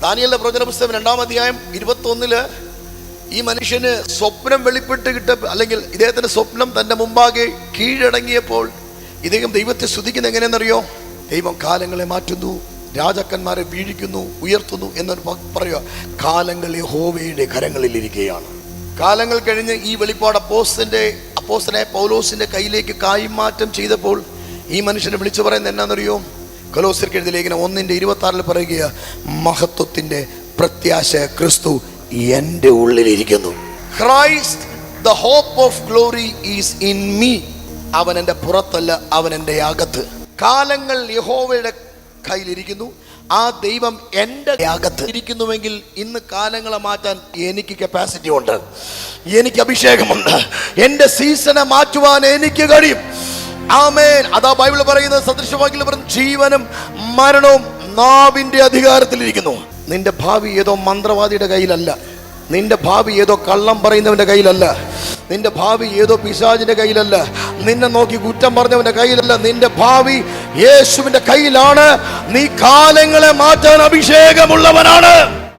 ദാനിയേലിന്റെ പ്രവചന പുസ്തകം 2-ാം അധ്യായം 21 ഈ മനുഷ്യന് സ്വപ്നം വെളിപ്പെട്ട് അല്ലെങ്കിൽ ഇദ്ദേഹത്തിന്റെ സ്വപ്നം തന്റെ മുമ്പാകെ കീഴടങ്ങിയപ്പോൾ ഇദ്ദേഹം ദൈവത്തെ സ്തുതിക്കുന്നത് എങ്ങനെയെന്നറിയോ? ദൈവം കാലങ്ങളെ മാറ്റുന്നു, രാജാക്കന്മാരെ വീഴിക്കുന്നു, ഉയർത്തുന്നു എന്ന് പറയുക. കാലങ്ങൾ യഹോവയുടെ കരങ്ങളിൽ ഇരിക്കുകയാണ്. കാലങ്ങൾ കഴിഞ്ഞ് ഈ വെളിപ്പാട് അപ്പോസ്തലനായ പൗലോസിന്റെ കയ്യിലേക്ക് കൈമാറ്റം ചെയ്തപ്പോൾ ഈ മനുഷ്യനെ വിളിച്ചു പറയുന്നത് എന്നാന്നറിയോ? കൊലോസ്യർക്ക് എഴുതിയ ലേഖനം 1:26 പറയുക, മഹത്വത്തിന്റെ പ്രത്യാശ ക്രിസ്തു എൻ്റെ ഉള്ളിലിരിക്കുന്നു. Christ the hope of glory is in me. അവൻ എൻ്റെ പുറത്തല്ല, അവൻ എൻ്റെ അകത്ത്. കാലങ്ങൾ യഹോവയുടെ കയ്യിലിരിക്കുന്നു. ആ ദൈവം എൻ്റെ അകത്ത് ഇരിക്കുന്നുവെങ്കിൽ ഇന്ന് കാലങ്ങളെ മാറ്റാൻ എനിക്ക് കപ്പാസിറ്റി ഉണ്ട്, എനിക്ക് അഭിഷേകമുണ്ട്, എൻ്റെ സീസണെ മാറ്റുവാൻ എനിക്ക് കഴിയും. ആമേൻ. അതാ ബൈബിൾ പറയുന്നത്, സദൃശവാക്യത്തിൽ പറയുന്നത്, ജീവനും മരണവും നാവിന്റെ അധികാരത്തിലിരിക്കുന്നു. നിന്റെ ഭാവി ഏതോ മന്ത്രവാദിയുടെ കയ്യിലല്ല, നിന്റെ ഭാവി ഏതോ കള്ളം പറയുന്നവന്റെ കയ്യിലല്ല, നിന്റെ ഭാവി ഏതോ പിശാചിന്റെ കയ്യിലല്ല, നിന്നെ നോക്കി കുറ്റം പറഞ്ഞവന്റെ കയ്യിലല്ല. നിന്റെ ഭാവി യേശുവിന്റെ കയ്യിലാണ്. നീ കാലങ്ങളെ മാറ്റാൻ അഭിഷേകമുള്ളവനാണ്.